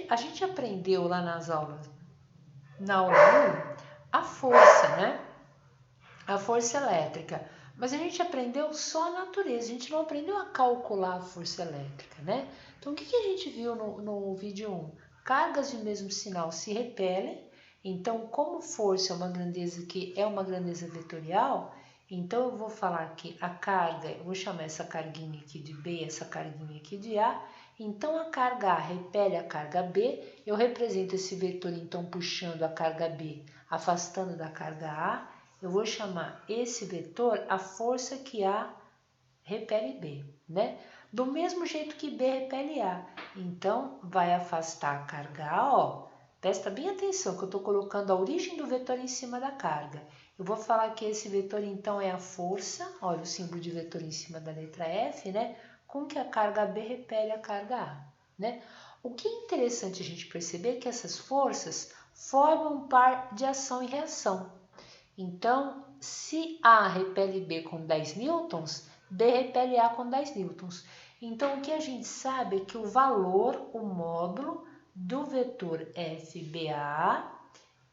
A gente aprendeu lá nas aulas, na aula 1, a força, né? A força elétrica. Mas a gente aprendeu só a natureza, a gente não aprendeu a calcular a força elétrica, né? Então, o que a gente viu no vídeo 1? Cargas de mesmo sinal se repelem. Então, como força é uma grandeza que é uma grandeza vetorial, então eu vou falar que a carga, eu vou chamar essa carguinha aqui de B, essa carguinha aqui de A. Então, a carga A repele a carga B, eu represento esse vetor, então, puxando a carga B, afastando da carga A. Eu vou chamar esse vetor a força que A repele B, né? Do mesmo jeito que B repele A. Então, vai afastar a carga A, ó. Presta bem atenção que eu estou colocando a origem do vetor em cima da carga. Eu vou falar que esse vetor, então, é a força, olha o símbolo de vetor em cima da letra F, né? Com que a carga B repele a carga A, né? O que é interessante a gente perceber é que essas forças formam um par de ação e reação. Então, se A repele B com 10 newtons, B repele A com 10 newtons. Então, o que a gente sabe é que o valor, o módulo do vetor FBA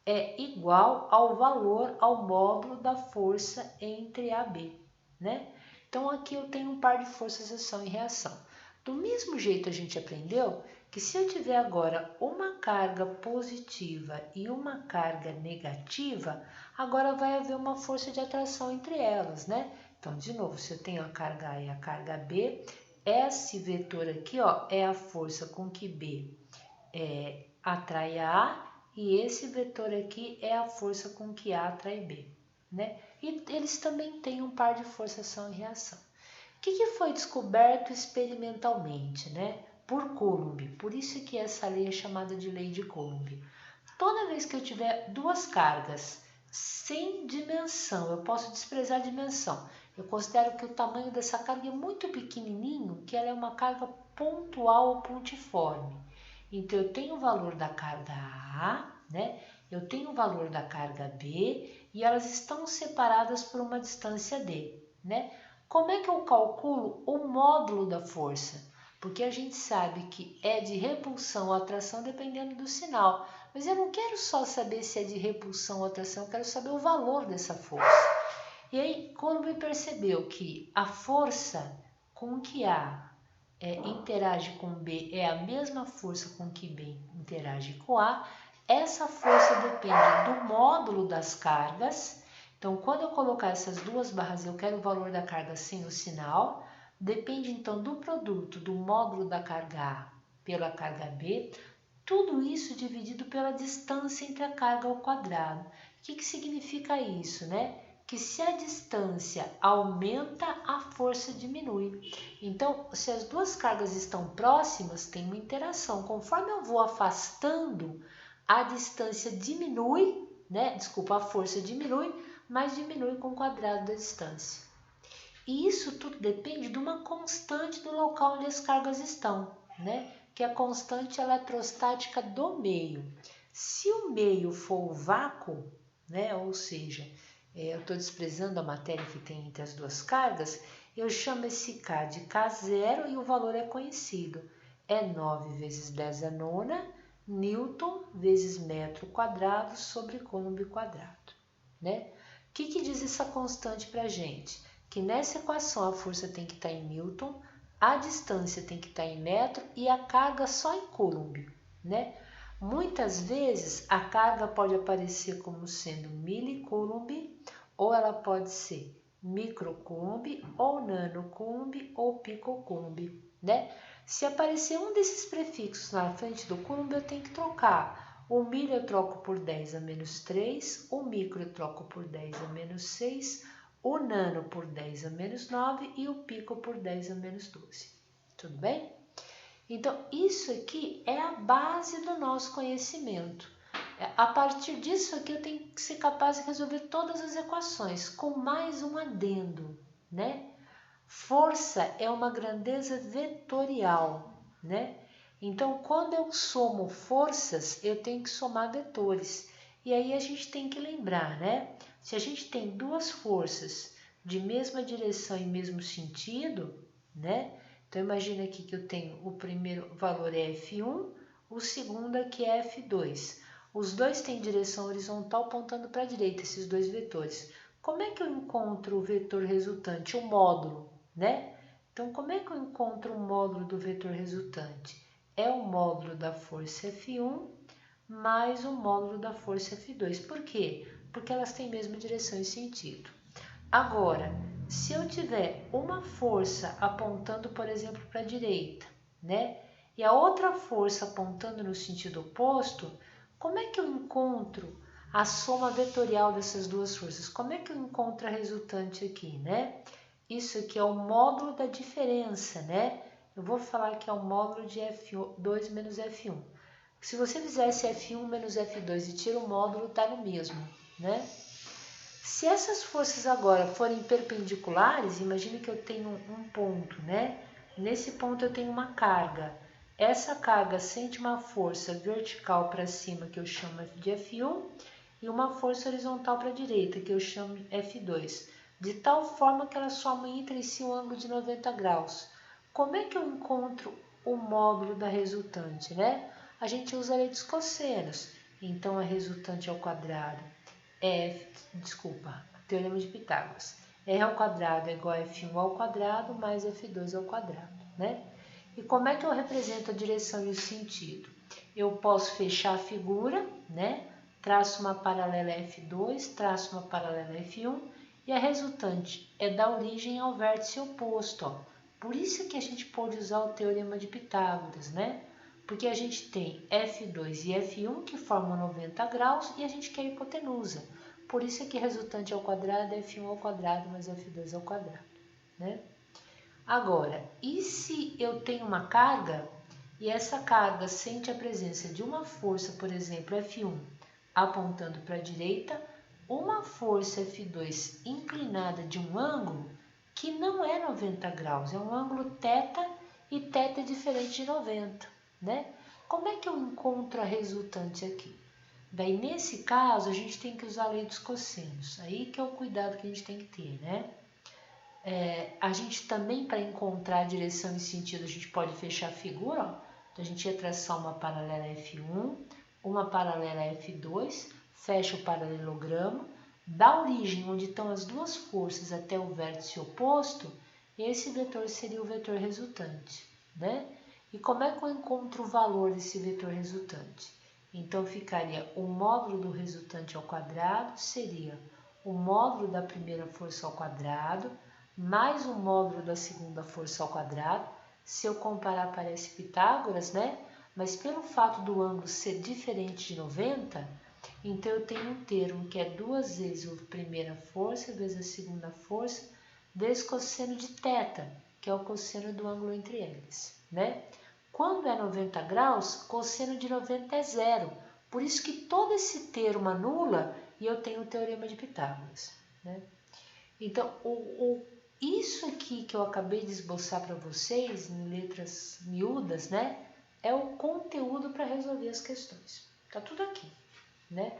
é igual ao valor, ao módulo da força entre AB, né? Então, aqui eu tenho um par de forças ação e reação. Do mesmo jeito, a gente aprendeu que se eu tiver agora uma carga positiva e uma carga negativa, agora vai haver uma força de atração entre elas, né? Então, de novo, se eu tenho a carga A e a carga B, esse vetor aqui, ó, é a força com que B atrai A, e esse vetor aqui é a força com que A atrai B, né? E eles também têm um par de força ação e reação. O que foi descoberto experimentalmente, né? Por Coulomb. Por isso que essa lei é chamada de lei de Coulomb. Toda vez que eu tiver duas cargas sem dimensão, eu posso desprezar a dimensão. Eu considero que o tamanho dessa carga é muito pequenininho, que ela é uma carga pontual ou pontiforme. Então, eu tenho o valor da carga A, né? Eu tenho o valor da carga B e elas estão separadas por uma distância D, né? Como é que eu calculo o módulo da força? Porque a gente sabe que é de repulsão ou atração dependendo do sinal. Mas eu não quero só saber se é de repulsão ou atração, eu quero saber o valor dessa força. E aí, Coulomb percebeu que a força com que A interage com B é a mesma força com que B interage com A, essa força depende do módulo das cargas. Então, quando eu colocar essas duas barras, eu quero o valor da carga sem o sinal. Depende, então, do produto do módulo da carga A pela carga B. Tudo isso dividido pela distância entre a carga ao quadrado. O que significa isso, né? Que se a distância aumenta, a força diminui. Então, se as duas cargas estão próximas, tem uma interação. Conforme eu vou afastando, a distância diminui, né? Desculpa, a força diminui, mas diminui com o quadrado da distância. E isso tudo depende de uma constante do local onde as cargas estão, né? Que é a constante eletrostática do meio. Se o meio for o vácuo, né? Ou seja, eu estou desprezando a matéria que tem entre as duas cargas, eu chamo esse K de K0 e o valor é conhecido. É 9 vezes 10 a nona, Newton vezes metro quadrado sobre Coulomb quadrado, né? O que diz essa constante para a gente? Que nessa equação a força tem que estar em Newton, a distância tem que estar em metro e a carga só em Coulomb, né? Muitas vezes a carga pode aparecer como sendo milicoulomb, ou ela pode ser microcoulomb, ou nanocoulomb, ou picocoulomb, né? Se aparecer um desses prefixos na frente do coulomb, eu tenho que trocar. O mil eu troco por 10 a menos 3, o micro eu troco por 10 a menos 6, o nano por 10 a menos 9 e o pico por 10 a menos 12. Tudo bem? Então, isso aqui é a base do nosso conhecimento. A partir disso aqui, eu tenho que ser capaz de resolver todas as equações, com mais um adendo, né? Força é uma grandeza vetorial, né? Então, quando eu somo forças, eu tenho que somar vetores. E aí a gente tem que lembrar, né? Se a gente tem duas forças de mesma direção e mesmo sentido, né? Então, imagina aqui que eu tenho o primeiro valor é F1, o segundo aqui é F2. Os dois têm direção horizontal apontando para a direita, esses dois vetores. Como é que eu encontro o vetor resultante, o módulo, né? Então, como é que eu encontro o módulo do vetor resultante? É o módulo da força F1 mais o módulo da força F2. Por quê? Porque elas têm a mesma direção e sentido. Agora, se eu tiver uma força apontando, por exemplo, para a direita, né? E a outra força apontando no sentido oposto, como é que eu encontro a soma vetorial dessas duas forças? Como é que eu encontro a resultante aqui, né? Isso aqui é o módulo da diferença, né? Eu vou falar que é o módulo de F2 menos F1. Se você fizesse F1 menos F2 e tira o módulo, tá no mesmo, né? Se essas forças agora forem perpendiculares, imagine que eu tenho um ponto, né? Nesse ponto eu tenho uma carga. Essa carga sente uma força vertical para cima, que eu chamo de F1, e uma força horizontal para a direita, que eu chamo de F2, de tal forma que elas somam entre si um ângulo de 90 graus. Como é que eu encontro o módulo da resultante, né? A gente usa a lei dos cossenos. Então, a resultante ao quadrado Teorema de Pitágoras. R ao quadrado é igual a F1 ao quadrado mais F2 ao quadrado, né? E como é que eu represento a direção e o sentido? Eu posso fechar a figura, né? Traço uma paralela F2, traço uma paralela F1 e a resultante é da origem ao vértice oposto, ó. Por isso que a gente pode usar o Teorema de Pitágoras, né? Porque a gente tem F2 e F1 que formam 90 graus e a gente quer a hipotenusa. Por isso que resultante ao quadrado é F1 ao quadrado mais F2 ao quadrado, né? Agora, e se eu tenho uma carga e essa carga sente a presença de uma força, por exemplo, F1, apontando para a direita, uma força F2 inclinada de um ângulo que não é 90 graus, é um ângulo θ e θ é diferente de 90, né? Como é que eu encontro a resultante aqui? Daí, nesse caso, a gente tem que usar a lei dos cossenos. Aí que é o cuidado que a gente tem que ter, né? A gente também, para encontrar a direção e sentido, a gente pode fechar a figura, ó. Então, a gente ia traçar uma paralela F1, uma paralela F2, fecha o paralelogramo, da origem onde estão as duas forças até o vértice oposto, esse vetor seria o vetor resultante, né? E como é que eu encontro o valor desse vetor resultante? Então, ficaria o módulo do resultante ao quadrado, seria o módulo da primeira força ao quadrado, mais o módulo da segunda força ao quadrado. Se eu comparar, parece Pitágoras, né? Mas pelo fato do ângulo ser diferente de 90, então eu tenho um termo que é 2 vezes a primeira força, vezes a segunda força, vezes cosseno de θ, que é o cosseno do ângulo entre eles, né? Quando é 90 graus, cosseno de 90 é zero. Por isso que todo esse termo anula e eu tenho o Teorema de Pitágoras, né? Então, isso aqui que eu acabei de esboçar para vocês, em letras miúdas, né? É o conteúdo para resolver as questões. Tá tudo aqui, né?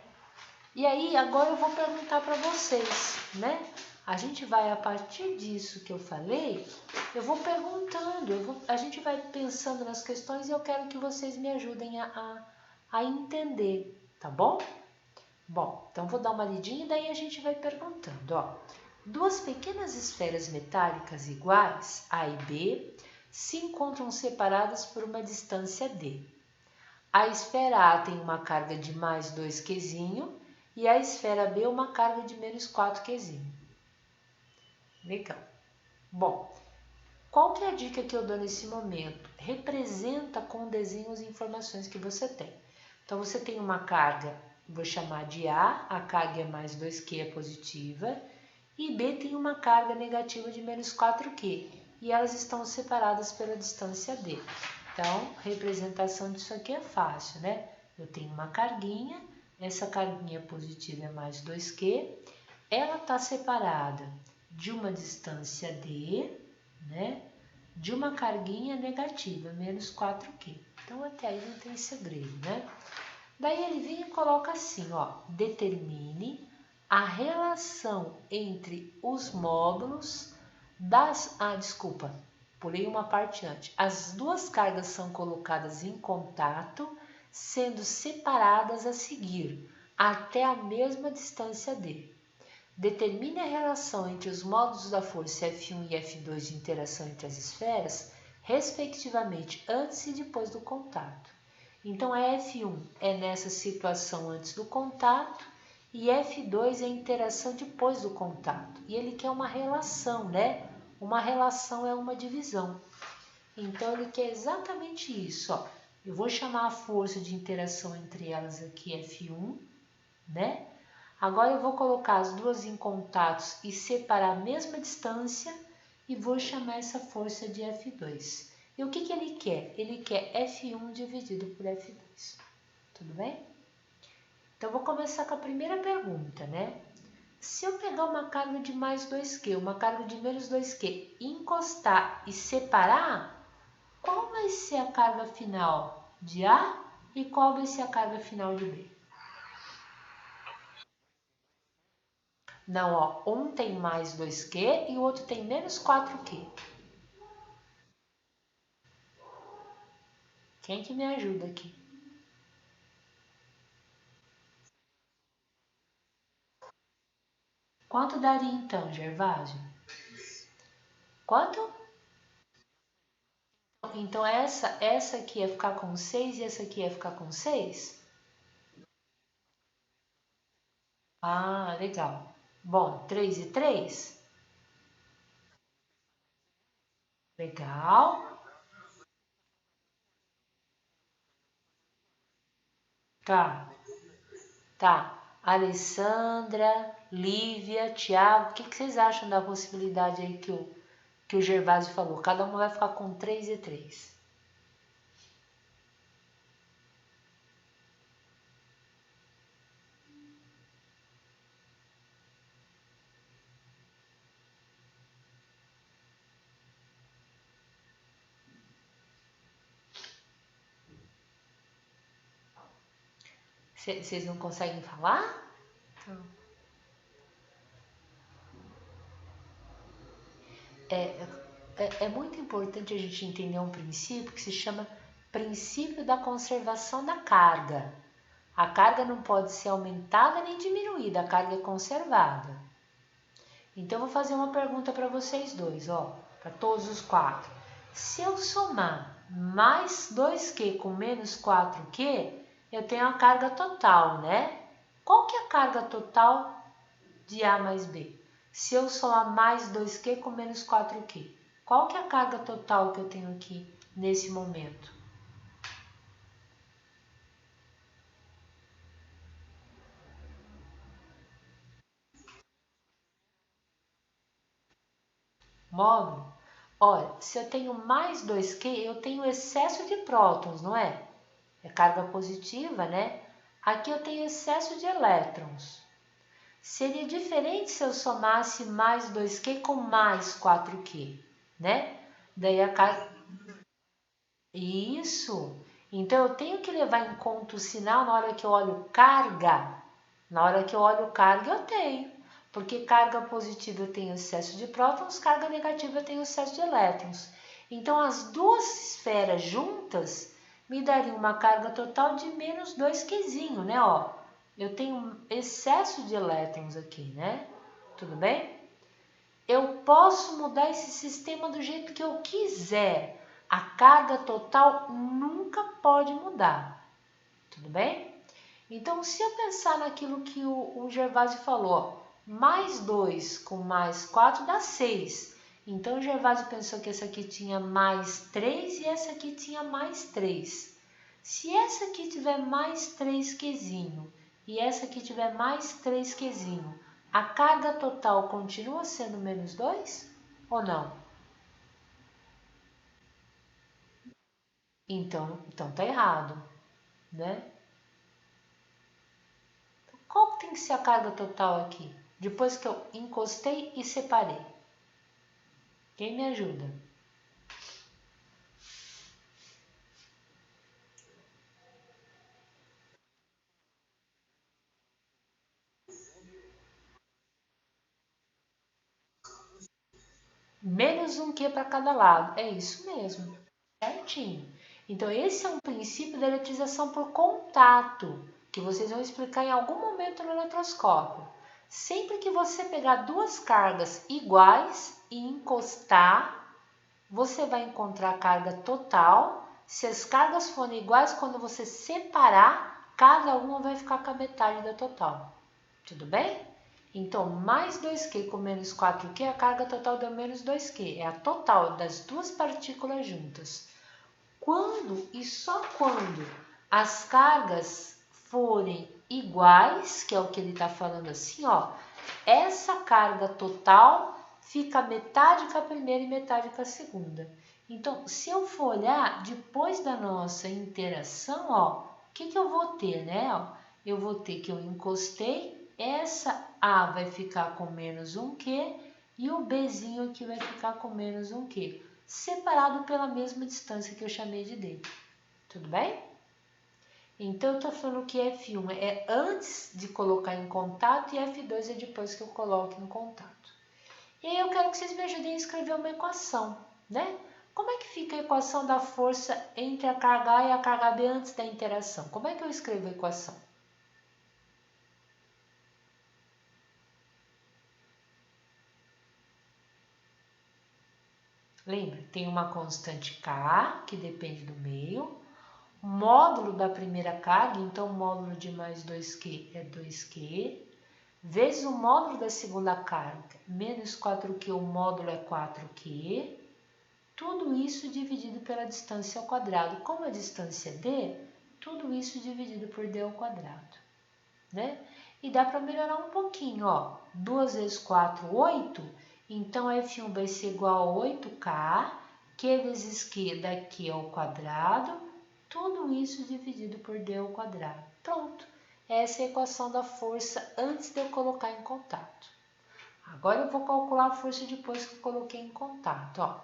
E aí, agora eu vou perguntar para vocês, né? A gente vai, a partir disso que eu falei, eu vou perguntando, a gente vai pensando nas questões e eu quero que vocês me ajudem a entender, tá bom? Bom, então vou dar uma lidinha e daí a gente vai perguntando, ó. Duas pequenas esferas metálicas iguais, A e B, se encontram separadas por uma distância D. A esfera A tem uma carga de mais 2Q e a esfera B uma carga de menos 4Q. Legal. Bom, qual que é a dica que eu dou nesse momento? Representa com o desenho as informações que você tem. Então, você tem uma carga, vou chamar de a carga é mais 2Q, é positiva, e B tem uma carga negativa de menos 4Q, e elas estão separadas pela distância D. Então, representação disso aqui é fácil, né? Eu tenho uma carguinha, essa carguinha positiva é mais 2Q, ela está separada de uma distância D, né? De uma carguinha negativa, menos 4Q. Então, até aí não tem segredo, né? Daí ele vem e coloca assim, ó, determine a relação entre os módulos das... pulei uma parte antes. As duas cargas são colocadas em contato sendo separadas a seguir, até a mesma distância d. Determine a relação entre os módulos da força F1 e F2 de interação entre as esferas, respectivamente antes e depois do contato. Então, a F1 é nessa situação antes do contato e F2 é a interação depois do contato. E ele quer uma relação, né? Uma relação é uma divisão. Então, ele quer exatamente isso. Ó. Eu vou chamar a força de interação entre elas aqui F1, né? Agora eu vou colocar as duas em contatos e separar a mesma distância e vou chamar essa força de F2. E o que ele quer? Ele quer F1 dividido por F2. Tudo bem? Então, eu vou começar com a primeira pergunta, né? Se eu pegar uma carga de mais 2Q, uma carga de menos 2Q, encostar e separar, qual vai ser a carga final de A e qual vai ser a carga final de B? Não, ó, um tem mais 2Q e o outro tem menos 4Q. Quem que me ajuda aqui? Quanto daria então, Gervásio? Quanto? Então essa aqui ia ficar com 6 e essa aqui ia ficar com 6? Ah, legal. Bom, 3 e 3? Legal. Tá, tá. Alessandra, Lívia, Thiago, o que vocês acham da possibilidade aí que o Gervásio falou? Cada um vai ficar com 3 e 3. Vocês não conseguem falar? Então, é muito importante a gente entender um princípio que se chama princípio da conservação da carga. A carga não pode ser aumentada nem diminuída, a carga é conservada. Então, eu vou fazer uma pergunta para vocês dois, ó, para todos os quatro. Se eu somar mais 2Q com menos 4Q, eu tenho a carga total, né? Qual que é a carga total de A mais B? Se eu somar mais 2Q com menos 4Q, qual que é a carga total que eu tenho aqui nesse momento? Módulo? Olha, se eu tenho mais 2Q, eu tenho excesso de prótons, não é? É carga positiva, né? Aqui eu tenho excesso de elétrons. Seria diferente se eu somasse mais 2Q com mais 4Q, né? Daí a carga... Isso! Então eu tenho que levar em conta o sinal na hora que eu olho carga. Na hora que eu olho carga, eu tenho. Porque carga positiva eu tenho excesso de prótons, carga negativa eu tenho excesso de elétrons. Então as duas esferas juntas me dariam uma carga total de menos 2Qzinho, né? Ó, eu tenho excesso de elétrons aqui, né? Tudo bem? Eu posso mudar esse sistema do jeito que eu quiser. A carga total nunca pode mudar. Tudo bem? Então, se eu pensar naquilo que o Gervásio falou, mais 2 com mais 4 dá 6. Então, o Gervásio pensou que essa aqui tinha mais 3 e essa aqui tinha mais 3. Se essa aqui tiver mais 3 quezinho e essa aqui tiver mais 3 quezinho, a carga total continua sendo menos 2 ou não? Então tá errado, né? Qual que tem que ser a carga total aqui? Depois que eu encostei e separei. Quem me ajuda? Menos um Q para cada lado. É isso mesmo. Certinho. Então, esse é um princípio da eletrização por contato, que vocês vão explicar em algum momento no eletroscópio. Sempre que você pegar duas cargas iguais e encostar, você vai encontrar a carga total. Se as cargas forem iguais, quando você separar, cada uma vai ficar com a metade da total. Tudo bem? Então, mais 2Q com menos 4Q, a carga total deu menos 2Q. É a total das duas partículas juntas. Quando e só quando as cargas forem iguais, que é o que ele está falando assim, ó, essa carga total fica metade com a primeira e metade com a segunda. Então, se eu for olhar depois da nossa interação, ó, o que eu vou ter, né? Ó, eu vou ter que eu encostei, essa A vai ficar com menos 1Q e o Bzinho aqui vai ficar com menos 1Q, separado pela mesma distância que eu chamei de D. Tudo bem? Então, eu estou falando que F1 é antes de colocar em contato e F2 é depois que eu coloco em contato. E aí eu quero que vocês me ajudem a escrever uma equação, né? Como é que fica a equação da força entre a carga A e a carga B antes da interação? Como é que eu escrevo a equação? Lembra, tem uma constante K, que depende do meio, módulo da primeira carga, então o módulo de mais 2Q é 2Q, vezes o módulo da segunda carga, menos 4Q, o módulo é 4Q, tudo isso dividido pela distância ao quadrado. Como a distância é D, tudo isso dividido por D ao quadrado, né? E dá para melhorar um pouquinho, ó. 2 vezes 4, 8. Então, F1 vai ser igual a 8K, Q vezes Q daqui ao quadrado, tudo isso dividido por D ao quadrado. Pronto. Essa é a equação da força antes de eu colocar em contato. Agora eu vou calcular a força depois que eu coloquei em contato, ó.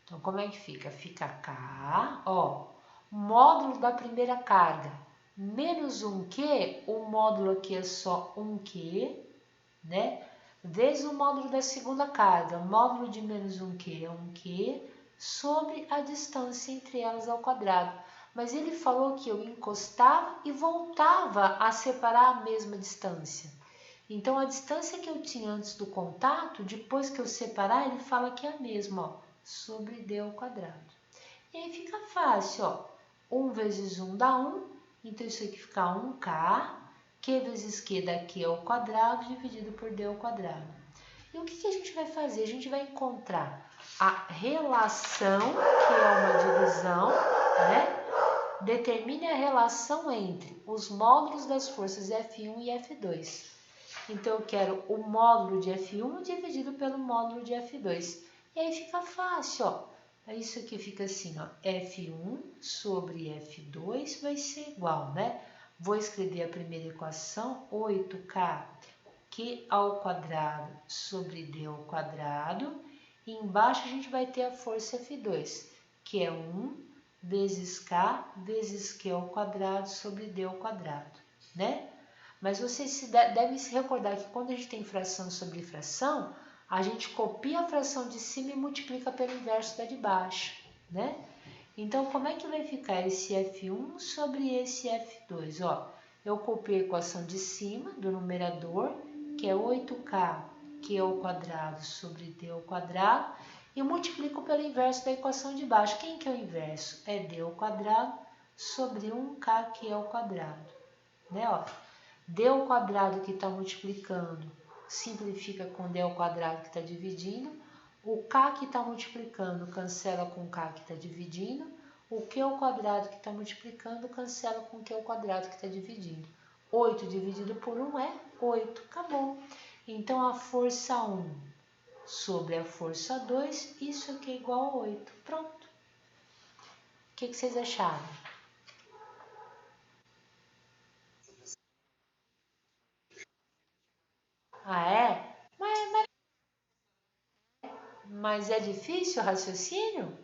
Então, como é que fica? Fica K, ó, módulo da primeira carga, menos 1Q, o módulo aqui é só 1Q, né? Vezes o módulo da segunda carga, módulo de menos 1Q é 1Q, sobre a distância entre elas ao quadrado. Mas ele falou que eu encostava e voltava a separar a mesma distância. Então, a distância que eu tinha antes do contato, depois que eu separar, ele fala que é a mesma, ó, sobre D ao quadrado. E aí fica fácil, ó. 1 vezes 1 dá 1, então isso aqui fica 1K, Q vezes Q daqui ao quadrado, dividido por D ao quadrado. E o que a gente vai fazer? A gente vai encontrar a relação, que é uma divisão, né? Determine a relação entre os módulos das forças F1 e F2. Então, eu quero o módulo de F1 dividido pelo módulo de F2. E aí fica fácil, ó. Isso aqui fica assim, ó. F1 sobre F2 vai ser igual, né? Vou escrever a primeira equação, 8K Q ao quadrado sobre D ao quadrado. E embaixo a gente vai ter a força F2, que é 1 vezes K vezes Q ao quadrado sobre D ao quadrado, né? Mas vocês devem se recordar que quando a gente tem fração sobre fração, a gente copia a fração de cima e multiplica pelo inverso da de baixo, né? Então, como é que vai ficar esse F1 sobre esse F2? Ó, eu copio a equação de cima do numerador, que é 8K Q ao quadrado sobre D ao quadrado, e multiplico pelo inverso da equação de baixo. Quem que é o inverso? É D ao quadrado sobre 1K Q ao quadrado, né? Ó, D ao quadrado que está multiplicando simplifica com D ao quadrado que está dividindo. O K que está multiplicando cancela com o K que está dividindo. O Q ao quadrado que está multiplicando cancela com o Q ao quadrado que está dividindo. 8 dividido por 1 é 8. Acabou. Então, a força 1 sobre a força 2, isso aqui é igual a 8. Pronto. O que vocês acharam? Ah, é? Mas é difícil o raciocínio?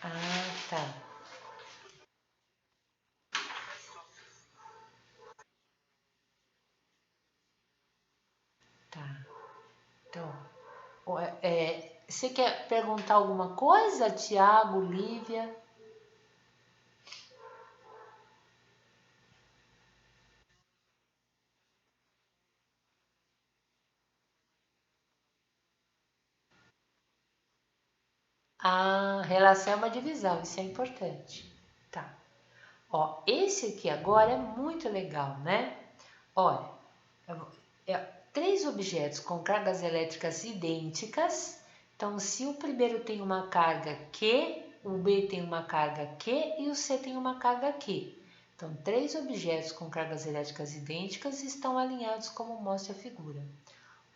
Ah, tá. Tá. Você quer perguntar alguma coisa, Tiago, Lívia? A relação é uma divisão, isso é importante. Tá. Ó, esse aqui agora é muito legal, né? Olha, é, três objetos com cargas elétricas idênticas. Então, se o primeiro tem uma carga Q, o B tem uma carga Q e o C tem uma carga Q. Então, três objetos com cargas elétricas idênticas estão alinhados como mostra a figura.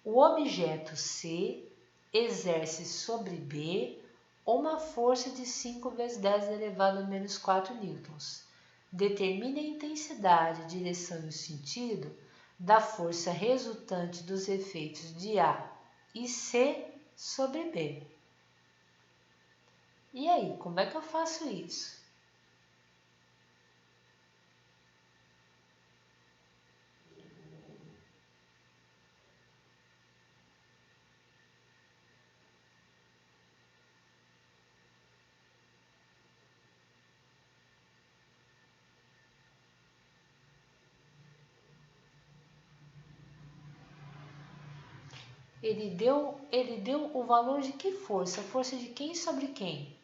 O objeto C exerce sobre B uma força de 5 vezes 10 elevado a menos 4 newtons. Determine a intensidade, direção e o sentido da força resultante dos efeitos de A e C sobre B. E aí, como é que eu faço isso? Ele deu o valor de que força? Força de quem sobre quem?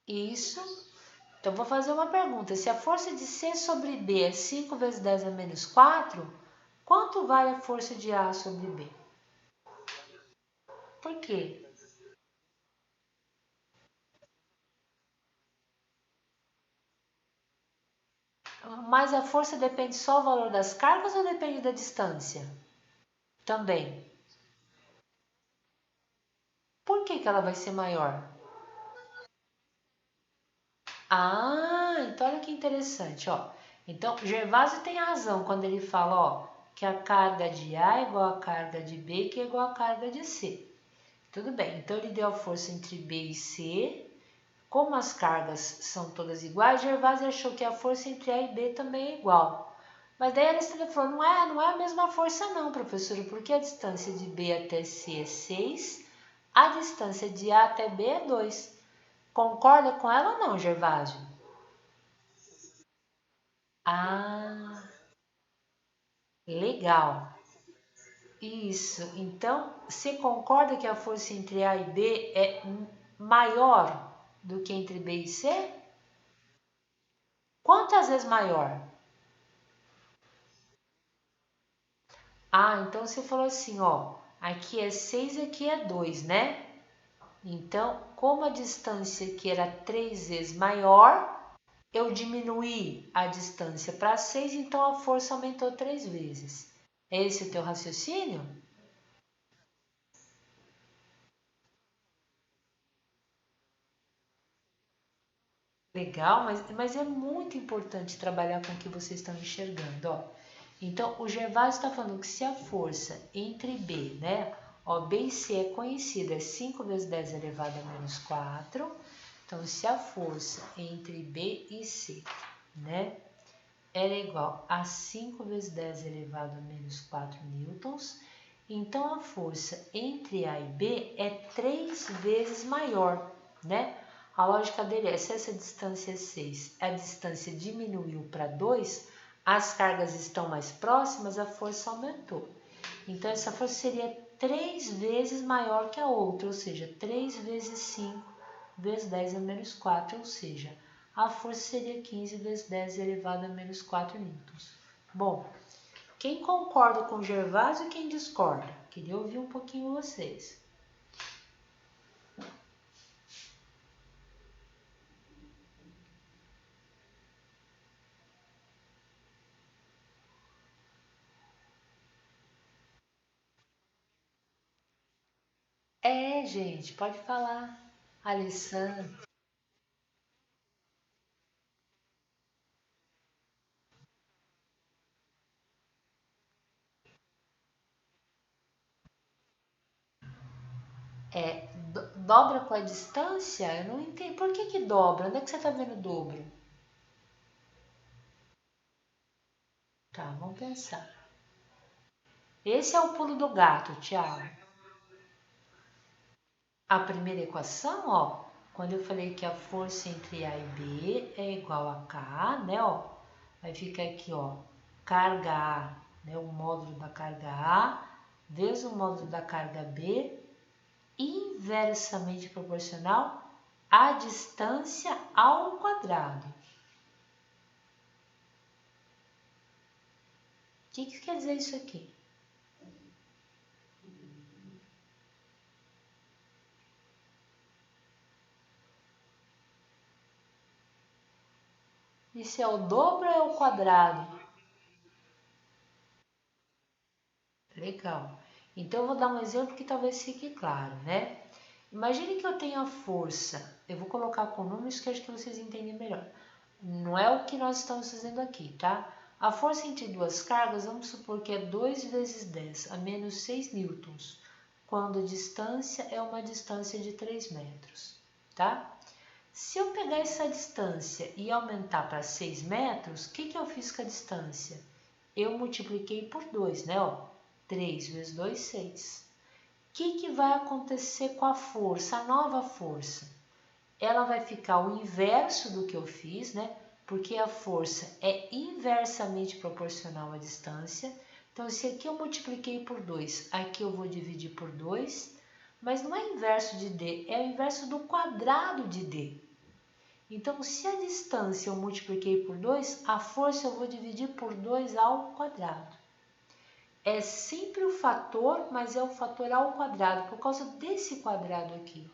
Isso. Então, vou fazer uma pergunta. Se a força de C sobre B é 5 vezes 10 a menos 4, quanto vale a força de A sobre B? Por quê? Mas a força depende só do valor das cargas ou depende da distância? Também. Por que ela vai ser maior? Ah, então olha que interessante, ó. Então, Gervásio tem razão quando ele fala, ó, que a carga de A é igual à carga de B, que é igual à carga de C. Tudo bem, então ele deu a força entre B e C. Como as cargas são todas iguais, Gervásio achou que a força entre A e B também é igual. Mas daí a Alessandra falou, não é a mesma força não, professora, porque a distância de B até C é 6, a distância de A até B é 2. Concorda com ela ou não, Gervásio? Ah, legal. Isso. Então, você concorda que a força entre A e B é maior do que entre B e C? Quantas vezes maior? Ah, então você falou assim, ó, aqui é 6, aqui é 2, né? Então, como a distância aqui era 3 vezes maior, eu diminuí a distância para 6, então a força aumentou 3 vezes. É esse o teu raciocínio? Legal, mas é muito importante trabalhar com o que vocês estão enxergando, ó. Então, o Gervásio está falando que se a força entre B, né? Ó, B e C é conhecida, é 5 vezes 10 elevado a menos 4. Então, se a força entre B e C, né? Era igual a 5 vezes 10 elevado a menos 4 newtons, então a força entre A e B é 3 vezes maior, né? A lógica dele é, se essa distância é 6, a distância diminuiu para 2, as cargas estão mais próximas, a força aumentou. Então, essa força seria 3 vezes maior que a outra, ou seja, 3 vezes 5 vezes 10 a menos 4, ou seja, a força seria 15 vezes 10 elevado a menos 4 newtons. Bom, quem concorda com o Gervásio e quem discorda? Queria ouvir um pouquinho vocês. É, gente, pode falar. Alessandra. É, dobra com a distância? Eu não entendo. Por que dobra? Onde é que você está vendo o dobro? Tá, vamos pensar. Esse é o pulo do gato, Thiago. A primeira equação, ó, quando eu falei que a força entre A e B é igual a K, né, ó, vai ficar aqui, ó, carga A, né, o módulo da carga A, vezes o módulo da carga B, inversamente proporcional à distância ao quadrado. O que quer dizer isso aqui? Isso é o dobro ou é o quadrado? Legal. Então, eu vou dar um exemplo que talvez fique claro, né? Imagine que eu tenho a força, eu vou colocar com números que acho que vocês entendem melhor. Não é o que nós estamos fazendo aqui, tá? A força entre duas cargas, vamos supor que é 2 vezes 10 a menos 6 newtons, quando a distância é uma distância de 3 metros, tá? Se eu pegar essa distância e aumentar para 6 metros, o que eu fiz com a distância? Eu multipliquei por 2, né? Ó, 3 vezes 2, 6. O que vai acontecer com a força, a nova força? Ela vai ficar o inverso do que eu fiz, né? Porque a força é inversamente proporcional à distância. Então, se aqui eu multipliquei por 2, aqui eu vou dividir por 2, mas não é inverso de D, é o inverso do quadrado de D. Então, se a distância eu multipliquei por 2, a força eu vou dividir por 2 ao quadrado. É sempre o fator, mas é o fator ao quadrado, por causa desse quadrado aqui.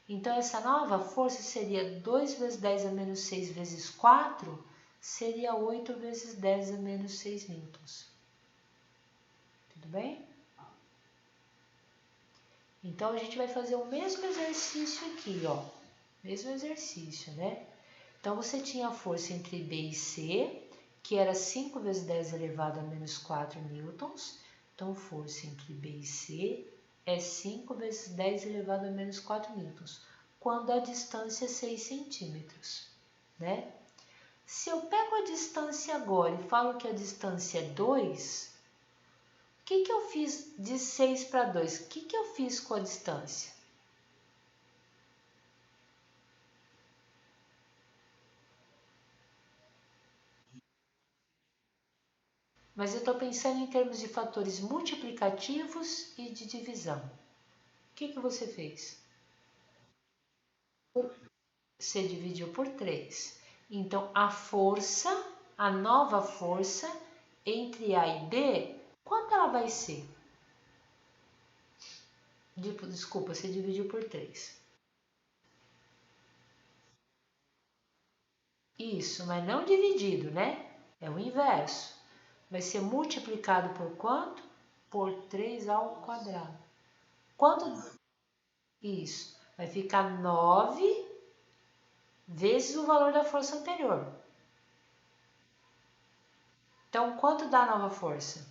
Então, essa nova força seria 2 vezes 10 a menos 6 vezes 4, seria 8 vezes 10 a menos 6 newtons. Tudo bem? Então, a gente vai fazer o mesmo exercício aqui, ó. Mesmo exercício, né? Então, você tinha a força entre B e C, que era 5 vezes 10 elevado a menos 4 newtons. Então, força entre B e C é 5 vezes 10 elevado a menos 4 newtons, quando a distância é 6 centímetros, né? Se eu pego a distância agora e falo que a distância é 2, o que eu fiz de 6 para 2? O que eu fiz com a distância? Mas eu estou pensando em termos de fatores multiplicativos e de divisão. O que você fez? Você dividiu por 3. Então, a força, a nova força, entre A e B, quanto ela vai ser? Desculpa, você dividiu por 3. Isso, mas não dividido, né? É o inverso. Vai ser multiplicado por quanto? Por 3 ao quadrado. Quanto? Isso. Vai ficar 9 vezes o valor da força anterior. Então, quanto dá a nova força?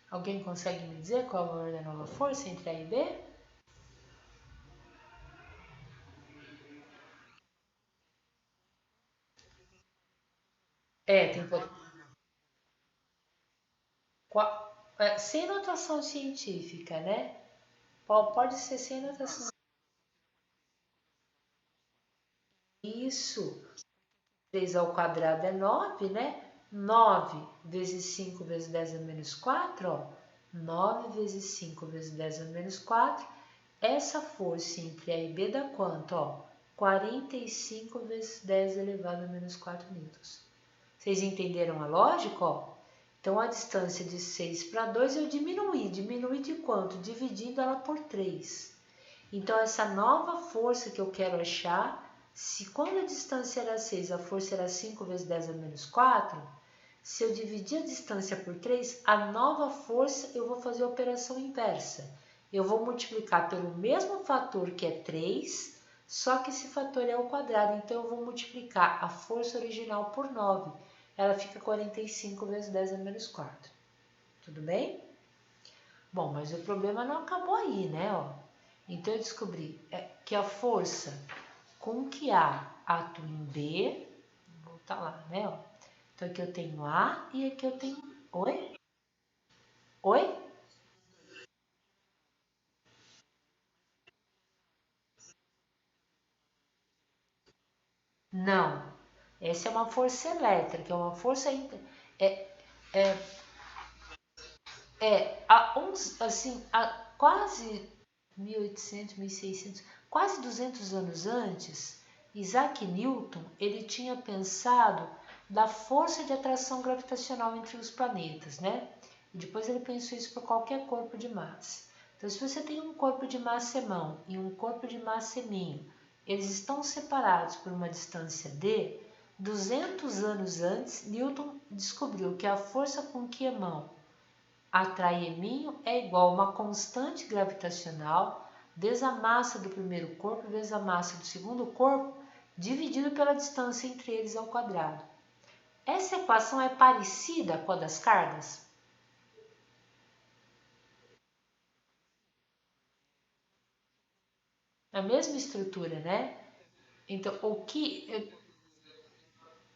Alguém consegue me dizer qual é o valor da nova força entre A e B? Tem sem notação científica, né? Pode ser sem notação. Isso. 3 ao quadrado é 9, né? 9 vezes 5 vezes 10 a menos 4, ó. 9 vezes 5 vezes 10 a menos 4. Essa força entre A e B dá quanto, ó? 45 vezes 10 elevado a menos 4 newtons. Vocês entenderam a lógica, ó? Então, a distância de 6 para 2 eu diminuí. Diminuí de quanto? Dividindo ela por 3. Então, essa nova força que eu quero achar, se quando a distância era 6, a força era 5 vezes 10 a menos 4, se eu dividir a distância por 3, a nova força eu vou fazer a operação inversa. Eu vou multiplicar pelo mesmo fator que é 3, só que esse fator é ao quadrado. Então, eu vou multiplicar a força original por 9. Ela fica 45 vezes 10 a menos 4. Tudo bem? Bom, mas o problema não acabou aí, né? Ó. Então eu descobri que a força com que A atua em B, vou voltar lá, né? Ó. Então aqui eu tenho A e aqui eu tenho... Oi? Oi? Não. Essa é uma força elétrica, é uma força... É, é, há uns, assim, há quase 1800, 1600, quase 200 anos antes, Isaac Newton, ele tinha pensado da força de atração gravitacional entre os planetas, né? E depois ele pensou isso para qualquer corpo de massa. Então, se você tem um corpo de massa mão e um corpo de massa minho, eles estão separados por uma distância d, 200 anos antes, Newton descobriu que a força com que mão atrai eminho é igual a uma constante gravitacional vezes a massa do primeiro corpo vezes a massa do segundo corpo, dividido pela distância entre eles ao quadrado. Essa equação é parecida com a das cargas? É a mesma estrutura, né? Então,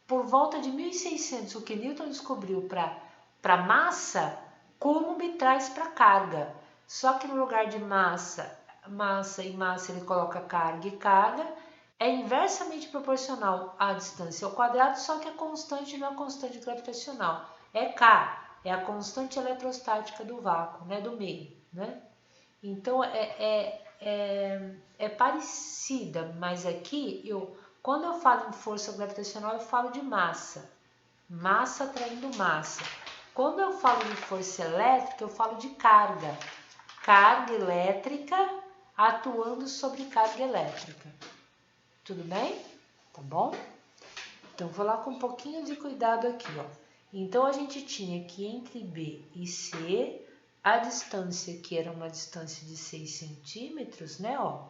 por volta de 1600, o que Newton descobriu para massa, Coulomb traz para carga. Só que no lugar de massa e massa, ele coloca carga e carga. É inversamente proporcional à distância ao quadrado, só que a constante não é a constante gravitacional. É K, é a constante eletrostática do vácuo, né, do meio. Né? Então, é parecida, mas aqui, quando eu falo em força gravitacional, eu falo de massa. Massa atraindo massa. Quando eu falo de força elétrica, eu falo de carga. Carga elétrica atuando sobre carga elétrica. Tudo bem? Tá bom? Então, vou lá com um pouquinho de cuidado aqui, ó. Então, a gente tinha que entre B e C, a distância que era uma distância de 6 centímetros, né, ó.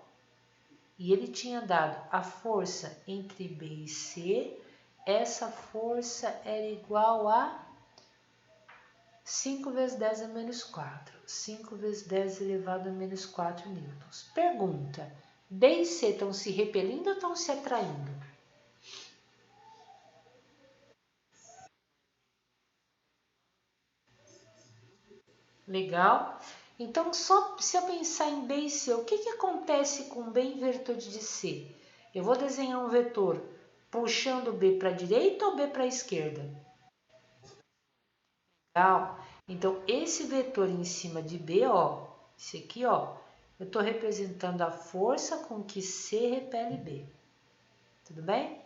E ele tinha dado a força entre B e C, essa força era igual a 5 vezes 10 a menos 4. 5 vezes 10 elevado a menos 4 newtons. Pergunta, B e C estão se repelindo ou estão se atraindo? Legal? Então, só se eu pensar em B e C, o que acontece com B em virtude de C? Eu vou desenhar um vetor puxando B para a direita ou B para a esquerda? Legal? Então, esse vetor em cima de B, ó, esse aqui, ó, eu estou representando a força com que C repele B. Tudo bem?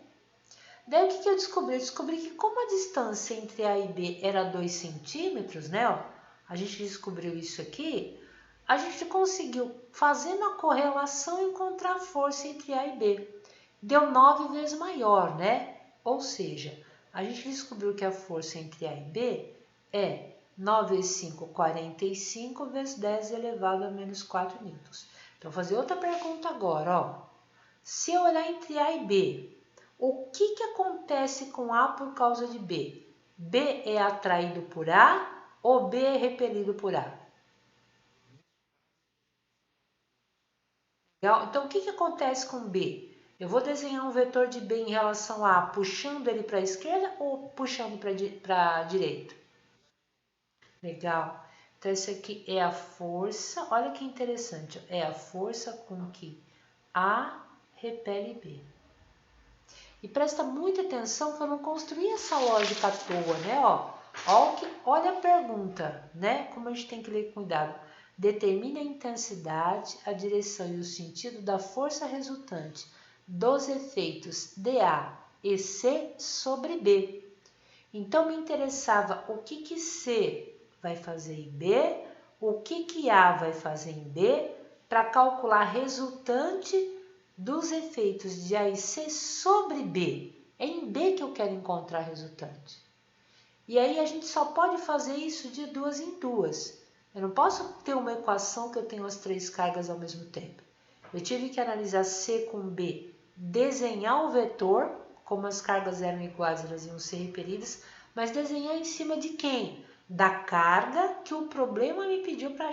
Daí, o que eu descobri? Eu descobri que como a distância entre A e B era 2 centímetros, né? Ó, a gente descobriu isso aqui, a gente conseguiu, fazendo a correlação, encontrar a força entre A e B. Deu 9 vezes maior, né? Ou seja, a gente descobriu que a força entre A e B é 9 vezes 5, 45 vezes 10 elevado a menos 4 newtons. Então, vou fazer outra pergunta agora, ó. Se eu olhar entre A e B, o que acontece com A por causa de B? B é atraído por A ou B é repelido por A? Então, o que acontece com B? Eu vou desenhar um vetor de B em relação a A, puxando ele para a esquerda ou puxando para a direita? Legal. Então, isso aqui é a força. Olha que interessante. É a força com que A repele B. E presta muita atenção que eu não construí essa lógica à toa, né? Olha a pergunta, né? Como a gente tem que ler com cuidado. Determine a intensidade, a direção e o sentido da força resultante dos efeitos dA e C sobre B. Então, me interessava o que C vai fazer em B, o que A vai fazer em B, para calcular a resultante dos efeitos de A e C sobre B. É em B que eu quero encontrar a resultante. E aí a gente só pode fazer isso de duas em duas. Eu não posso ter uma equação que eu tenho as três cargas ao mesmo tempo. Eu tive que analisar C com B, desenhar o vetor, como as cargas eram iguais, elas iam ser repelidas, mas desenhar em cima de quem? da carga que o problema me pediu para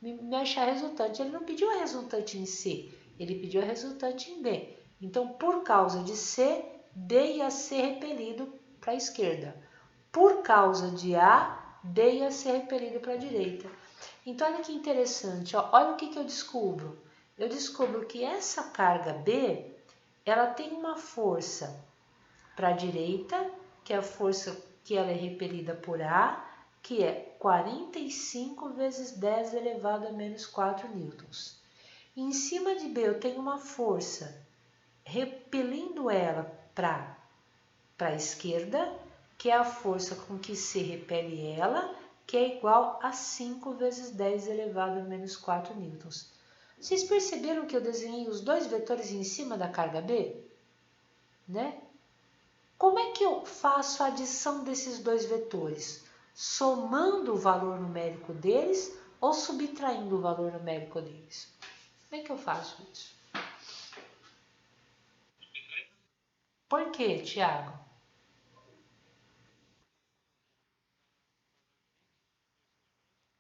me achar resultante. Ele não pediu a resultante em C, ele pediu a resultante em B. Então, por causa de C, D ia ser repelido para a esquerda. Por causa de A, D ia ser repelido para a direita. Então, olha que interessante. Ó. Olha o que eu descubro. Eu descubro que essa carga B, ela tem uma força para a direita, que é a força que ela é repelida por A, que é 45 vezes 10 elevado a menos 4 newtons. E em cima de B eu tenho uma força repelindo ela para a esquerda, que é a força com que C repele ela, que é igual a 5 vezes 10 elevado a menos 4 newtons. Vocês perceberam que eu desenhei os dois vetores em cima da carga B? Né? Como é que eu faço a adição desses dois vetores? Somando o valor numérico deles ou subtraindo o valor numérico deles? Como é que eu faço isso? Por quê, Tiago?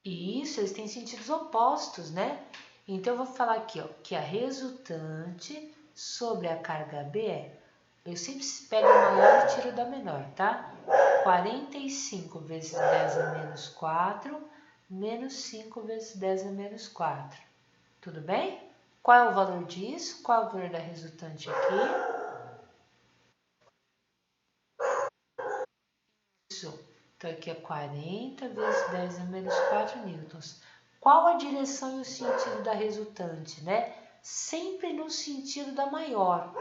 Isso, eles têm sentidos opostos, né? Então, eu vou falar aqui, ó, que a resultante sobre a carga B é... Eu sempre pego a maior e tiro da menor, tá? 45 vezes 10 a menos 4, menos 5 vezes 10 a menos 4. Tudo bem? Qual é o valor disso? Qual é o valor da resultante aqui? Isso. Então, aqui é 40 vezes 10 a menos 4 newtons. Qual a direção e o sentido da resultante, né? Sempre no sentido da maior,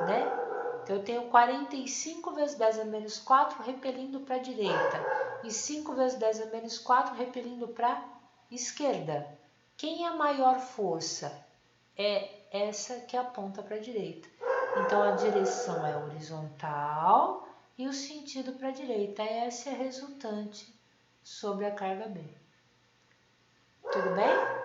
né? Então, eu tenho 45 vezes 10 a menos 4 repelindo para a direita e 5 vezes 10 a menos 4 repelindo para a esquerda. Quem é a maior força? É essa que aponta para a direita. Então, a direção é horizontal e o sentido para a direita. Essa é a resultante sobre a carga B. Tudo bem?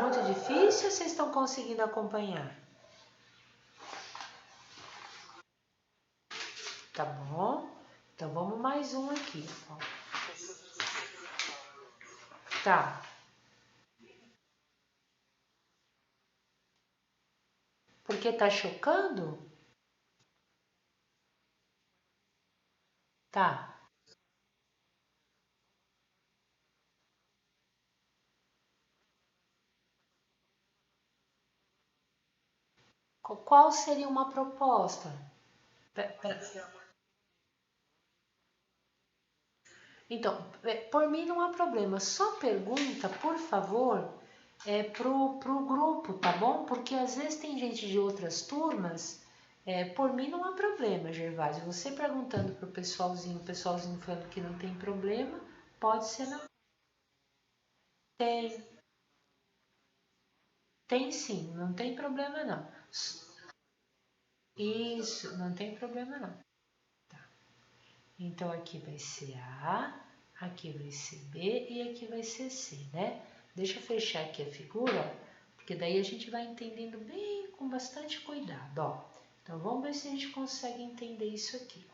Muito difícil ou vocês estão conseguindo acompanhar? Tá bom? Então, vamos mais um aqui. Ó. Tá. Porque tá chocando? Tá. Qual seria uma proposta? Então, por mim não há problema. Só pergunta, por favor, pro grupo, tá bom? Porque às vezes tem gente de outras turmas. Por mim não há problema, Gervásio. Você perguntando pro pessoalzinho, o pessoalzinho falando que não tem problema, pode ser não. Tem, tem sim, não tem problema não. Isso, não tem problema não. Então, aqui vai ser A, aqui vai ser B e aqui vai ser C, né? Deixa eu fechar aqui a figura, ó, porque daí a gente vai entendendo bem, com bastante cuidado, ó. Então, vamos ver se a gente consegue entender isso aqui.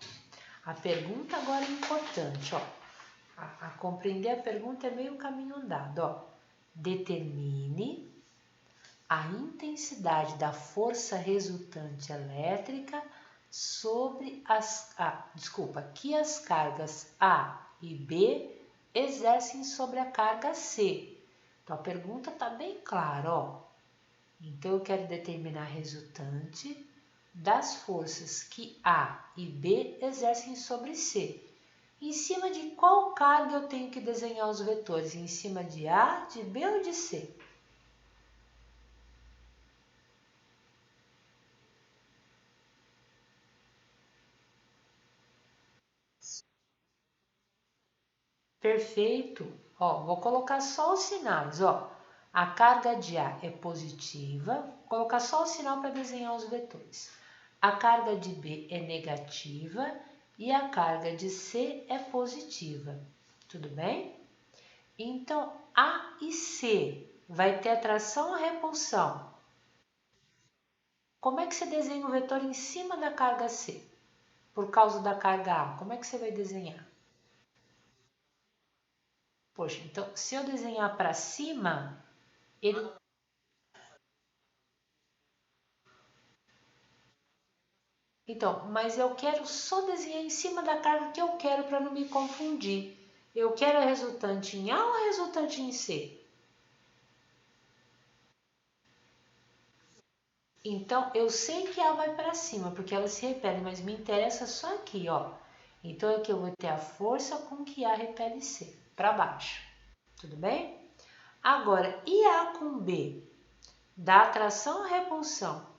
A pergunta agora é importante, ó. A compreender a pergunta é meio caminho andado, ó. Determine a intensidade da força resultante elétrica sobre que as cargas A e B exercem sobre a carga C. Então, a pergunta está bem clara, ó. Então, eu quero determinar a resultante das forças que A e B exercem sobre C. Em cima de qual carga eu tenho que desenhar os vetores? Em cima de A, de B ou de C? Perfeito. Ó, vou colocar só os sinais, ó. A carga de A é positiva, vou colocar só o sinal para desenhar os vetores. A carga de B é negativa e a carga de C é positiva. Tudo bem? Então, A e C vai ter atração ou repulsão? Como é que você desenha o vetor em cima da carga C? Por causa da carga A, como é que você vai desenhar? Poxa, então se eu desenhar para cima, ele... Então, mas eu quero só desenhar em cima da carga que eu quero para não me confundir. Eu quero a resultante em A ou a resultante em C? Então, eu sei que A vai para cima, porque ela se repele, mas me interessa só aqui, ó. Então, aqui eu vou ter a força com que A repele C, para baixo. Tudo bem? Agora, e A com B? Dá atração ou repulsão?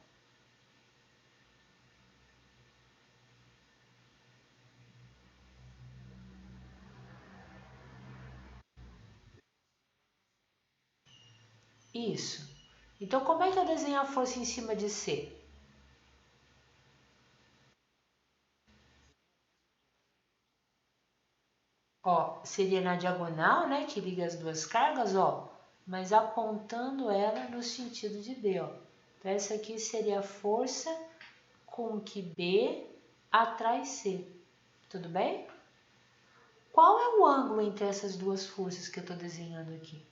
Isso. Então, como é que eu desenho a força em cima de C? Ó, seria na diagonal, né, que liga as duas cargas, ó, mas apontando ela no sentido de B, ó. Então, essa aqui seria a força com que B atrai C. Tudo bem? Qual é o ângulo entre essas duas forças que eu estou desenhando aqui?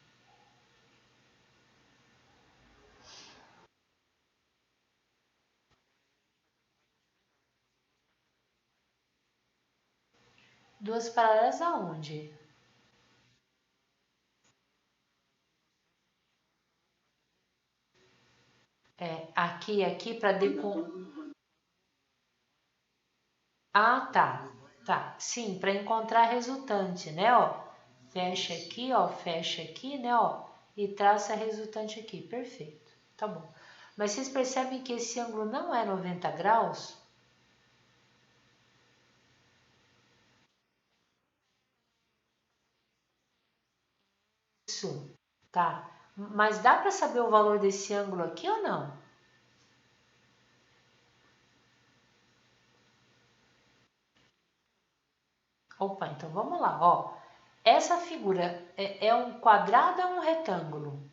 Duas paralelas aonde? É, aqui e aqui para decom... Ah, tá. Tá. Sim, para encontrar a resultante, né, ó. Fecha aqui, né, ó, e traça a resultante aqui. Perfeito. Tá bom. Mas vocês percebem que esse ângulo não é 90 graus? Isso. Tá. Mas dá para saber o valor desse ângulo aqui ou não? Opa, então vamos lá, ó. Essa figura é um quadrado ou um retângulo?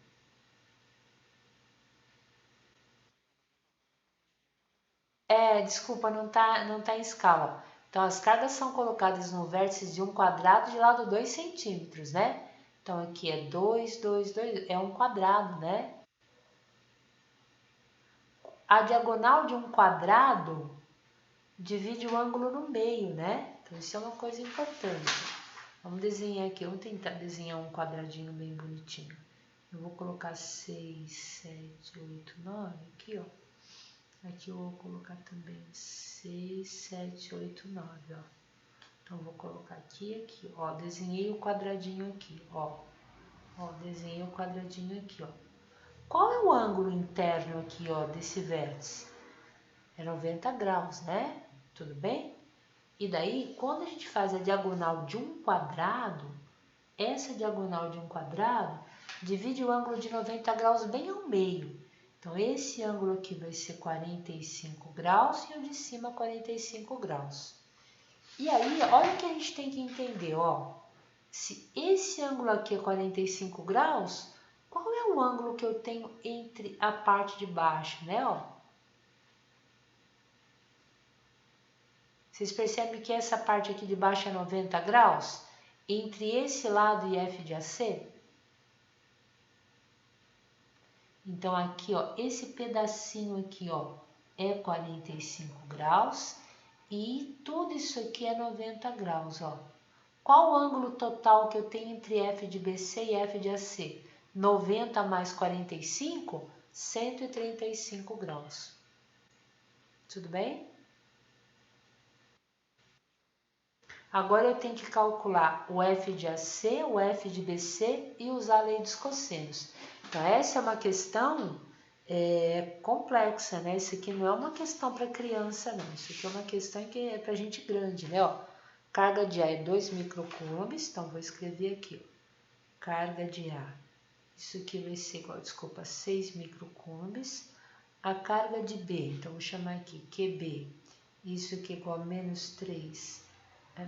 Desculpa, não tá em escala. Então, as cargas são colocadas no vértice de um quadrado de lado 2 centímetros, né? Então, aqui é 2, 2, 2, é um quadrado, né? A diagonal de um quadrado divide o ângulo no meio, né? Então, isso é uma coisa importante. Vamos desenhar aqui, vamos tentar desenhar um quadradinho bem bonitinho. Eu vou colocar 6, 7, 8, 9 aqui, ó. Aqui eu vou colocar também 6, 7, 8, 9, ó. Então, vou colocar aqui, ó. Desenhei o quadradinho aqui, ó. Ó, desenhei o quadradinho aqui, ó. Qual é o ângulo interno aqui, ó, desse vértice? É 90 graus, né? Tudo bem? E daí, quando a gente faz a diagonal de um quadrado, essa diagonal de um quadrado divide o ângulo de 90 graus bem ao meio. Então, esse ângulo aqui vai ser 45 graus e o de cima 45 graus. E aí, olha o que a gente tem que entender, ó. Se esse ângulo aqui é 45 graus, qual é o ângulo que eu tenho entre a parte de baixo, né, ó? Vocês percebem que essa parte aqui de baixo é 90 graus? Entre esse lado e F de AC? Então, aqui, ó, esse pedacinho aqui, ó, é 45 graus e tudo isso aqui é 90 graus, ó. Qual o ângulo total que eu tenho entre F de BC e F de AC? 90 mais 45, 135 graus. Tudo bem? Agora eu tenho que calcular o F de AC, o F de BC e usar a lei dos cossenos. Então, essa é uma questão complexa, né? Isso aqui não é uma questão para criança, não. Isso aqui é uma questão que é para gente grande, né? Ó, carga de A é 2 microcoulombs, então vou escrever aqui, ó. Carga de A. Isso aqui vai ser igual, desculpa, 6 microcoulombs. A carga de B, então vou chamar aqui QB. Isso aqui é igual a menos 3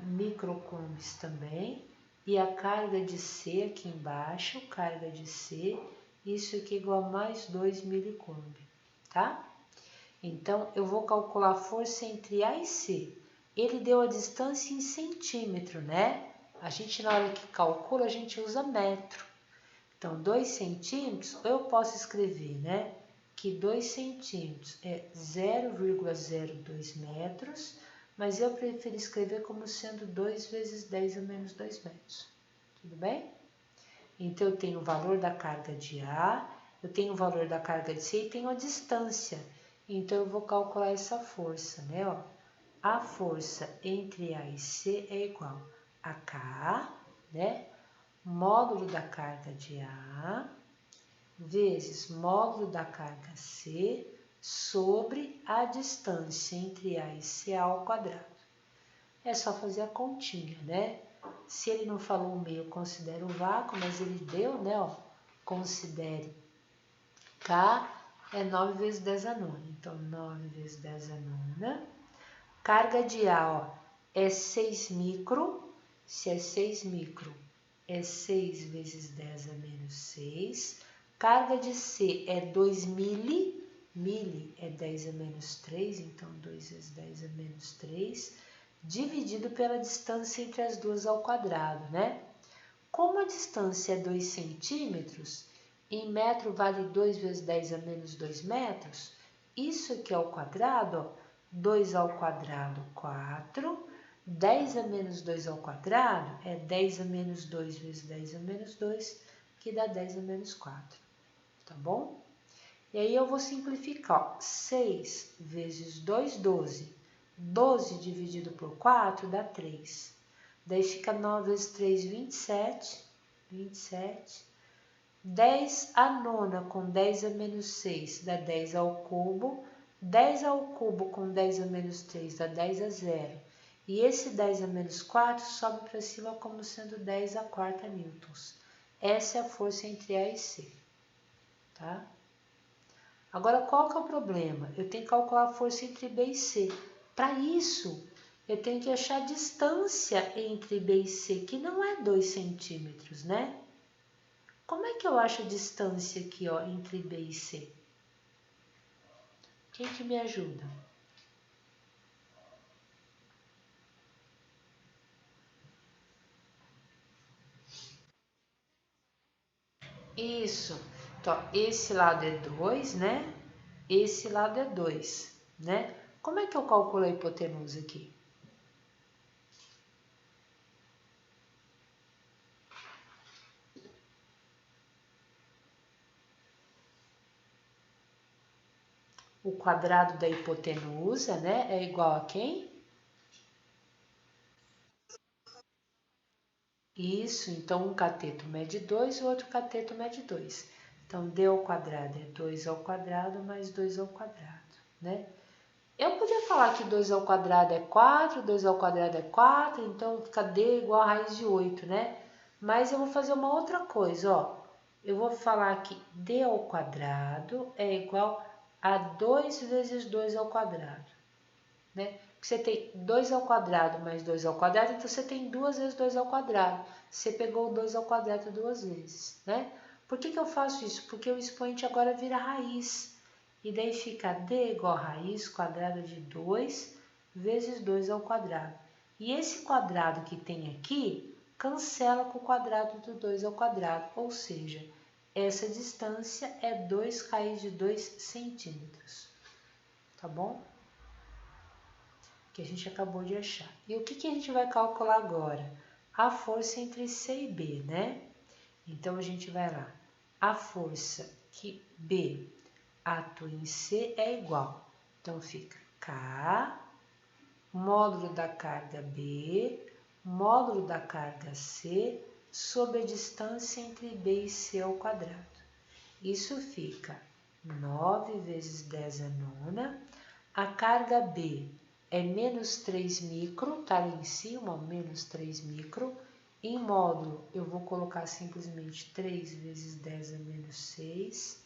microcoulombs também. E a carga de C aqui embaixo, carga de C, isso aqui é igual a mais 2 milicoulomb, tá? Então, eu vou calcular a força entre A e C. Ele deu a distância em centímetro, né? A gente, na hora que calcula, a gente usa metro. Então, 2 centímetros, eu posso escrever, né? Que 2 centímetros é 0,02 metros, mas eu prefiro escrever como sendo 2 vezes 10 a menos 2 metros. Tudo bem? Então, eu tenho o valor da carga de A, eu tenho o valor da carga de C e tenho a distância. Então, eu vou calcular essa força, né? Ó, a força entre A e C é igual a K, né? Módulo da carga de A vezes módulo da carga C sobre a distância entre A e C ao quadrado. É só fazer a continha, né? Se ele não falou o meio, eu considero um vácuo, mas ele deu, né? Ó, considere K é 9 vezes 10 a nona. Então, 9 vezes 10 a nona. Carga de A, ó, é 6 micro. Se é 6 micro, é 6 vezes 10 a menos 6. Carga de C é 2 mili. Mili é 10 a menos 3, então 2 vezes 10 a menos 3. Dividido pela distância entre as duas ao quadrado, né? Como a distância é 2 centímetros, em metro vale 2 vezes 10 a menos 2 metros, isso aqui ao quadrado, ó, 2 ao quadrado, 4, 10 a menos 2 ao quadrado é 10 a menos 2 vezes 10 a menos 2, que dá 10 a menos 4, tá bom? E aí eu vou simplificar, ó, 6 vezes 2, 12. 12 dividido por 4 dá 3. Daí fica 9 vezes 3, 27. 27. 10 a nona com 10 a menos 6 dá 10 ao cubo. 10 ao cubo com 10 a menos 3 dá 10 a zero. E esse 10 a menos 4 sobe para cima como sendo 10 a quarta newtons. Essa é a força entre A e C. Tá? Agora, qual que é o problema? Eu tenho que calcular a força entre B e C. Para isso, eu tenho que achar a distância entre B e C, que não é 2 centímetros, né? Como é que eu acho a distância aqui, ó, entre B e C? Quem que me ajuda? Isso. Então, esse lado é 2, né? Esse lado é 2, né? Como é que eu calculo a hipotenusa aqui? O quadrado da hipotenusa, né, é igual a quem? Isso, então um cateto mede 2 e o outro cateto mede 2. Então, d ao quadrado é 2 ao quadrado mais 2 ao quadrado, né? Eu podia falar que 2 ao quadrado é 4, 2 ao quadrado é 4, então fica d igual a raiz de 8, né? Mas eu vou fazer uma outra coisa, ó. Eu vou falar que d ao quadrado é igual a 2 vezes 2 ao quadrado, né? Você tem 2 ao quadrado mais 2 ao quadrado, então você tem 2 vezes 2 ao quadrado. Você pegou o 2 ao quadrado 2 vezes, né? Por que que eu faço isso? Porque o expoente agora vira raiz. E daí fica d igual a raiz quadrada de 2 vezes 2 ao quadrado. E esse quadrado que tem aqui, cancela com o quadrado do 2 ao quadrado. Ou seja, essa distância é 2 raiz de 2 centímetros. Tá bom? Que a gente acabou de achar. E o que que a gente vai calcular agora? A força entre C e B, né? Então, a gente vai lá. A força que B atua em C é igual. Então, fica K, módulo da carga B, módulo da carga C, sobre a distância entre B e C ao quadrado. Isso fica 9 vezes 10 a nona. A carga B é menos 3 micro, tá ali em cima, ó, menos 3 micro. Em módulo, eu vou colocar simplesmente 3 vezes 10 a menos 6.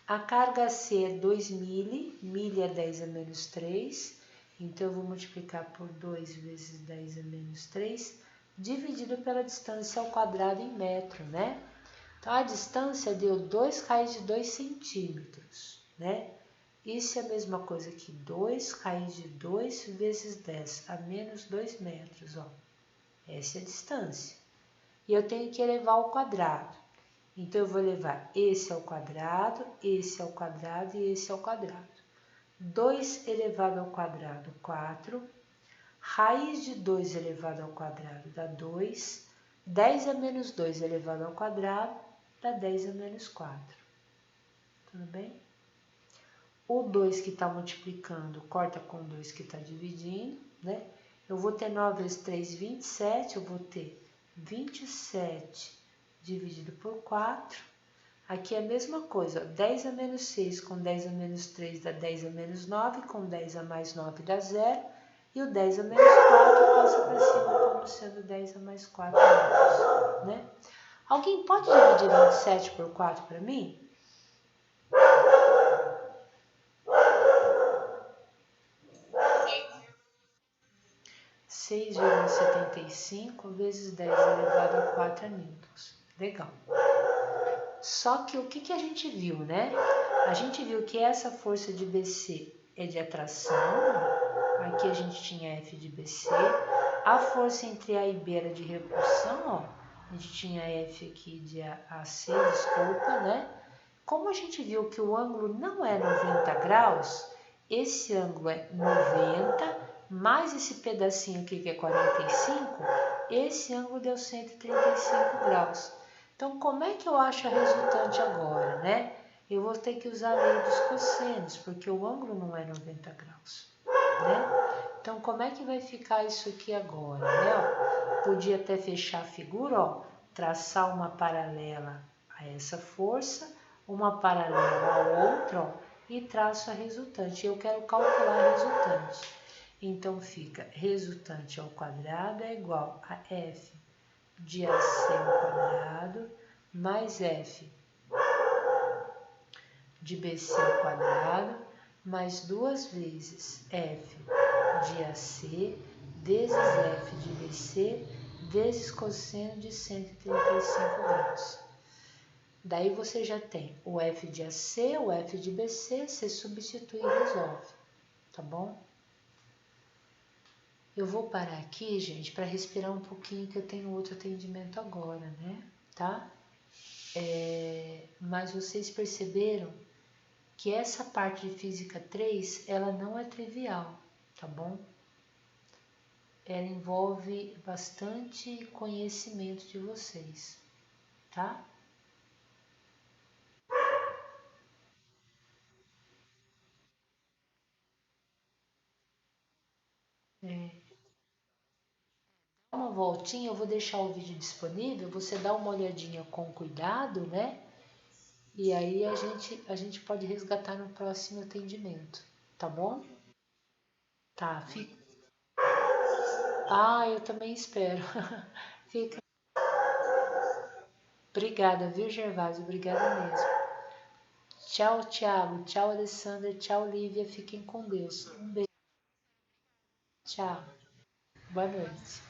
A carga C é 2 mili, mili é 10 a menos 3. Então, eu vou multiplicar por 2 vezes 10 a menos 3, dividido pela distância ao quadrado em metro, né? Então, a distância deu 2 raiz de 2 centímetros, né? Isso é a mesma coisa que 2 raiz de 2 vezes 10, a menos 2 metros, ó. Essa é a distância. E eu tenho que elevar ao quadrado. Então, eu vou levar esse ao quadrado, esse ao quadrado e esse ao quadrado. 2 elevado ao quadrado, 4. Raiz de 2 elevado ao quadrado dá 2. 10 a menos 2 elevado ao quadrado dá 10 a menos 4. Tudo bem? O 2 que está multiplicando corta com o 2 que está dividindo, né? Eu vou ter 9 vezes 3, 27. Eu vou ter 27 dividido por 4. Aqui é a mesma coisa, 10 a menos 6 com 10 a menos 3 dá 10 a menos 9, com 10 a mais 9 dá 0, e o 10 a menos 4 passa para cima como sendo 10 a mais 4 metros, né? Alguém pode dividir 27 por 4 para mim? 6,75 vezes 10 elevado a 4 newtons. Legal. Só que o que a gente viu, né? A gente viu que essa força de BC é de atração. Aqui a gente tinha F de BC. A força entre A e B era de repulsão, ó. A gente tinha F aqui de AC, desculpa, né? Como a gente viu que o ângulo não é 90 graus, esse ângulo é 90, mais esse pedacinho aqui que é 45, esse ângulo deu 135 graus. Então, como é que eu acho a resultante agora, né? Eu vou ter que usar a lei dos cossenos, porque o ângulo não é 90 graus, né? Então, como é que vai ficar isso aqui agora, né? Podia até fechar a figura, ó, traçar uma paralela a essa força, uma paralela a outra, ó, e traço a resultante. Eu quero calcular a resultante. Então, fica resultante ao quadrado é igual a F de AC ao quadrado mais F de BC ao quadrado mais 2 vezes F de AC vezes F de BC vezes cosseno de 135 graus. Daí você já tem o F de AC, o F de BC, você substitui e resolve, tá bom? Eu vou parar aqui, gente, para respirar um pouquinho, que eu tenho outro atendimento agora, né? Tá? Mas vocês perceberam que essa parte de Física 3, ela não é trivial, tá bom? Ela envolve bastante conhecimento de vocês, tá? Dá uma voltinha, eu vou deixar o vídeo disponível, você dá uma olhadinha com cuidado, né? E aí a gente pode resgatar no próximo atendimento, tá bom? Tá, fica. Ah, eu também espero. Fica. Obrigada, viu, Gervásio? Obrigada mesmo. Tchau, Thiago. Tchau, Alessandra. Tchau, Lívia. Fiquem com Deus. Um beijo. Tchau. Boa noite.